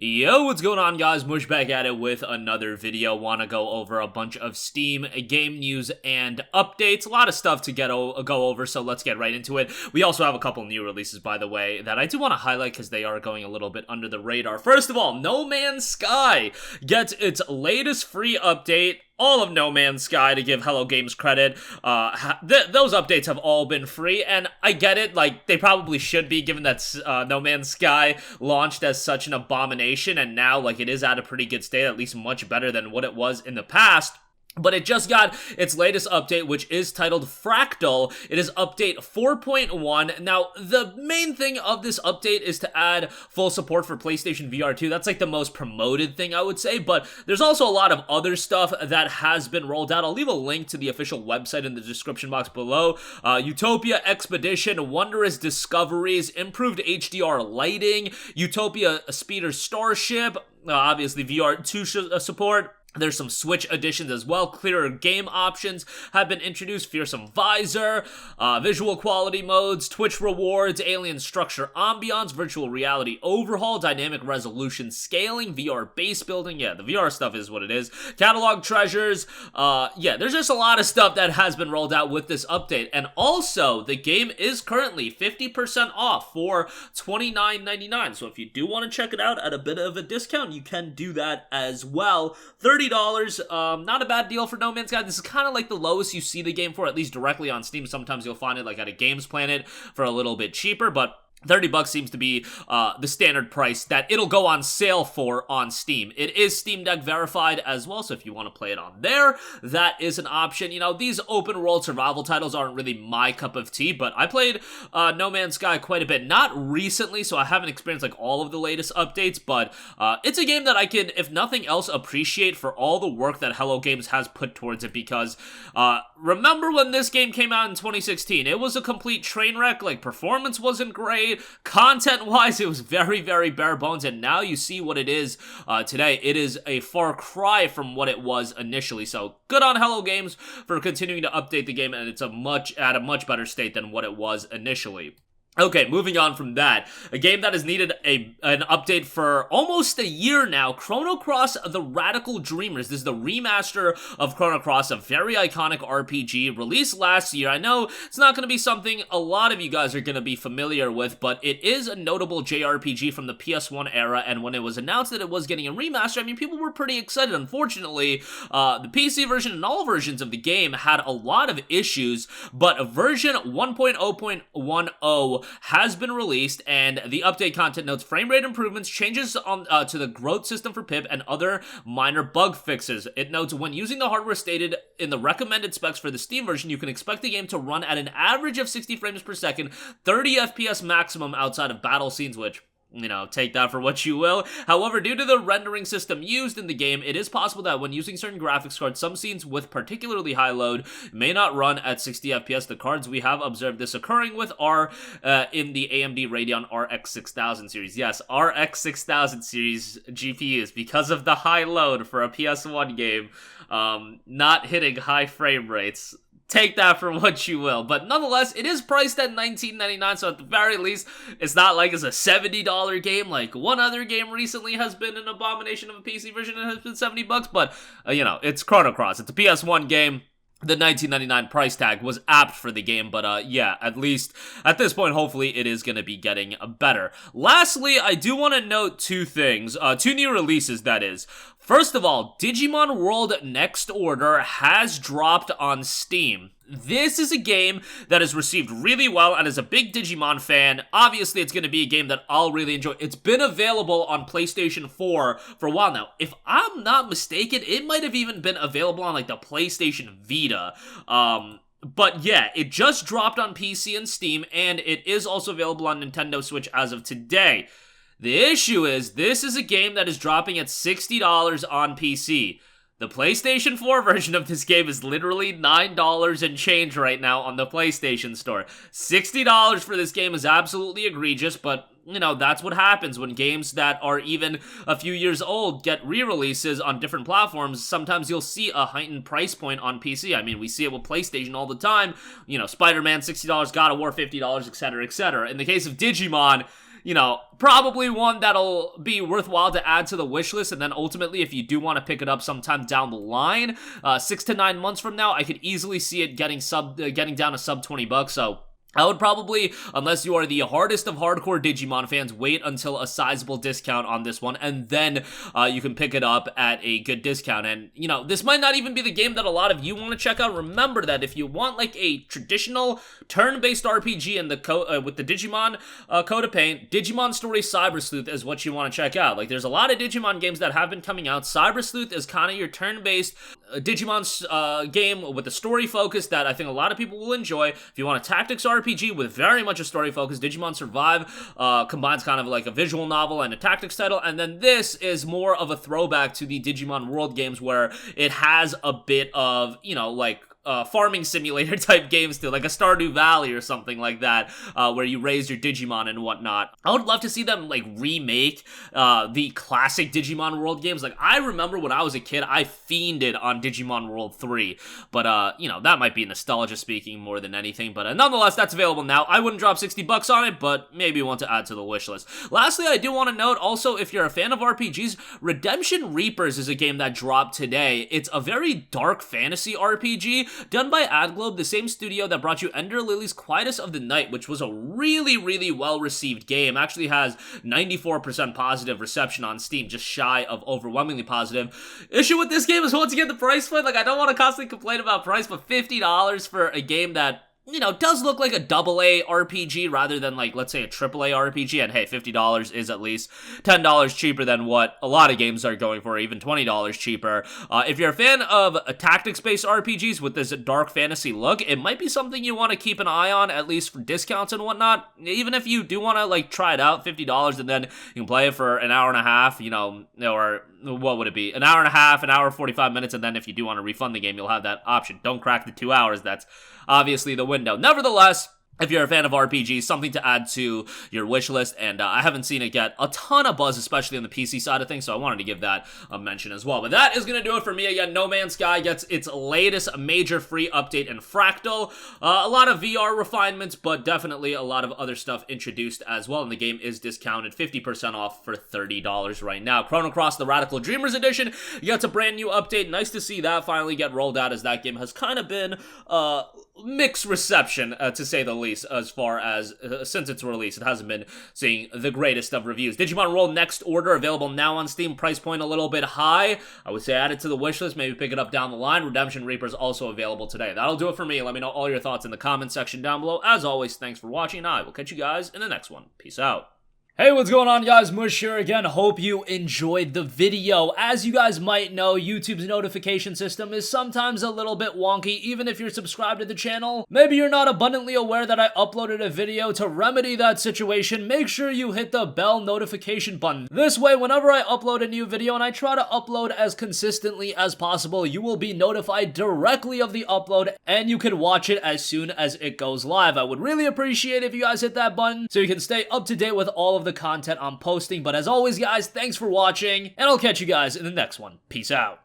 Yo, what's going on, guys? Mush back at it with another video. Want to go over a bunch of Steam game news and updates. A lot of stuff to go over, so let's get right into it. We also have a couple new releases, by the way, that I do want to highlight because they are going a little bit under the radar. First of all, No Man's Sky gets its latest free update. All of No Man's Sky, to give Hello Games credit. Those updates have all been free, and I get it, like, they probably should be, given that No Man's Sky launched as such an abomination, and now, like, it is at a pretty good state, at least much better than what it was in the past. But it just got its latest update, which is titled Fractal. It is update 4.1. Now, the main thing of this update is to add full support for PlayStation VR 2. That's like the most promoted thing, I would say, but there's also a lot of other stuff that has been rolled out. I'll leave a link to the official website in the description box below. Utopia Expedition, Wondrous Discoveries, improved HDR lighting, Utopia Speeder Starship, obviously VR 2 support. There's some Switch additions as well. Clearer game options have been introduced. Fearsome Visor, visual quality modes, Twitch rewards, alien structure ambiance, virtual reality overhaul, dynamic resolution scaling, VR base building. Yeah, the VR stuff is what it is. Catalog treasures. Yeah, there's just a lot of stuff that has been rolled out with this update. And also, the game is currently 50% off for $29.99. So if you do want to check it out at a bit of a discount, you can do that as well. $30, not a bad deal for No Man's Sky. This is kind of like the lowest you see the game for, at least directly on Steam. Sometimes you'll find it like at a Games Planet for a little bit cheaper, but $30 seems to be the standard price that it'll go on sale for on Steam. It is Steam Deck verified as well, so if you want to play it on there, that is an option. You know, these open world survival titles aren't really my cup of tea, but I played No Man's Sky quite a bit. Not recently, so I haven't experienced like all of the latest updates, but it's a game that I can, if nothing else, appreciate for all the work that Hello Games has put towards it, because remember when this game came out in 2016? It was a complete train wreck. Like, performance wasn't great. Content-wise, it was very, very bare bones, and now you see what it is today. It is a far cry from what it was initially, so good on Hello Games for continuing to update the game, and it's at a much better state than what it was initially. Okay, moving on from that, a game that has needed an update for almost a year now, Chrono Cross The Radical Dreamers. This is the remaster of Chrono Cross, a very iconic RPG released last year. I know it's not going to be something a lot of you guys are going to be familiar with, but it is a notable JRPG from the PS1 era, and when it was announced that it was getting a remaster, I mean, people were pretty excited. Unfortunately, the PC version and all versions of the game had a lot of issues, but version 1.0.10 has been released, and the update content notes frame rate improvements, changes on to the growth system for pip, and other minor bug fixes. It notes when using the hardware stated in the recommended specs for the Steam version, you can expect the game to run at an average of 60 frames per second, 30 FPS maximum outside of battle scenes, which, you know, take that for what you will. However, due to the rendering system used in the game, it is possible that when using certain graphics cards, some scenes with particularly high load may not run at 60 FPS. The cards we have observed this occurring with are in the AMD Radeon RX 6000 series. Yes, RX 6000 series GPUs, because of the high load for a PS1 game, not hitting high frame rates. Take that for what you will, but nonetheless, it is priced at $19.99, so at the very least, it's not like it's a $70 game, like one other game recently has been an abomination of a PC version and has been $70, but, you know, it's Chrono Cross. It's a PS1 game. The $19.99 price tag was apt for the game, but yeah, at least at this point, hopefully it is going to be getting better. Lastly, I do want to note two things, two new releases, that is. First of all, Digimon World Next Order has dropped on Steam. This is a game that has received really well, and as a big Digimon fan, obviously it's going to be a game that I'll really enjoy. It's been available on PlayStation 4 for a while now. If I'm not mistaken, it might have even been available on like the PlayStation Vita. But yeah, it just dropped on PC and Steam, and it is also available on Nintendo Switch as of today. The issue is, this is a game that is dropping at $60 on PC. The PlayStation 4 version of this game is literally $9 and change right now on the PlayStation Store. $60 for this game is absolutely egregious, but, you know, that's what happens when games that are even a few years old get re-releases on different platforms. Sometimes you'll see a heightened price point on PC. I mean, we see it with PlayStation all the time. You know, Spider-Man, $60, God of War, $50, etc., etc. In the case of Digimon, you know, probably one that'll be worthwhile to add to the wish list. And then ultimately, if you do want to pick it up sometime down the line, 6 to 9 months from now, I could easily see it getting down to sub $20. So I would probably, unless you are the hardest of hardcore Digimon fans, wait until a sizable discount on this one, and then you can pick it up at a good discount. And, you know, this might not even be the game that a lot of you want to check out. Remember that if you want, like, a traditional turn-based RPG in the with the Digimon Code of Paint, Digimon Story Cyber Sleuth is what you want to check out. Like, there's a lot of Digimon games that have been coming out. Cyber Sleuth is kind of your turn-based Digimon game with a story focus that I think a lot of people will enjoy. If you want a tactics RPG with very much a story focus, Digimon Survive combines kind of like a visual novel and a tactics title, and then this is more of a throwback to the Digimon World games where it has a bit of, you know, like farming simulator type games too, like a Stardew Valley or something like that, where you raise your Digimon and whatnot. I would love to see them like remake the classic Digimon World games. Like, I remember when I was a kid, I fiended on Digimon World 3, but you know, that might be nostalgia speaking more than anything, but nonetheless, that's available now. I wouldn't drop $60 on it, but maybe want to add to the wish list. Lastly, I do want to note also, if you're a fan of RPGs, Redemption Reapers is a game that dropped today. It's a very dark fantasy RPG done by AdGlobe, the same studio that brought you Ender Lily's Quietus of the Night, which was a really, really well-received game. Actually has 94% positive reception on Steam, just shy of overwhelmingly positive. Issue with this game is, once again, the price point. Like, I don't want to constantly complain about price, but $50 for a game that, you know, does look like a AA RPG rather than, like, let's say a AAA RPG, and hey, $50 is at least $10 cheaper than what a lot of games are going for, even $20 cheaper. If you're a fan of tactics-based RPGs with this dark fantasy look, it might be something you want to keep an eye on, at least for discounts and whatnot. Even if you do want to, like, try it out, $50, and then you can play it for an hour and a half, you know, or what would it be? An hour and a half, an hour 45 minutes, and then if you do want to refund the game, you'll have that option. Don't crack the 2 hours. That's obviously the window. Nevertheless, if you're a fan of RPGs, something to add to your wish list, and I haven't seen it get a ton of buzz, especially on the PC side of things, so I wanted to give that a mention as well. But that is going to do it for me. Again, No Man's Sky gets its latest major free update in Fractal. A lot of VR refinements, but definitely a lot of other stuff introduced as well, and the game is discounted 50% off for $30 right now. Chrono Cross, the Radical Dreamers Edition, gets a brand new update. Nice to see that finally get rolled out, as that game has kind of been mixed reception, to say the least, as far as since its release. It hasn't been seeing the greatest of reviews. Digimon World Next Order, available now on Steam, price point a little bit high. I would say add it to the wish list, maybe pick it up down the line. Redemption Reapers also available today. That'll do it for me. Let me know all your thoughts in the comment section down below. As always, thanks for watching, and I will catch you guys in the next one. Peace out. Hey, what's going on, guys? Mush here again. Hope you enjoyed the video. As you guys might know, YouTube's notification system is sometimes a little bit wonky, even if you're subscribed to the channel. Maybe you're not abundantly aware that I uploaded a video. To remedy that situation, make sure you hit the bell notification button. This way, whenever I upload a new video, and I try to upload as consistently as possible, you will be notified directly of the upload, and you can watch it as soon as it goes live. I would really appreciate if you guys hit that button so you can stay up to date with all of the content I'm posting. But as always, guys, thanks for watching, and I'll catch you guys in the next one. Peace out.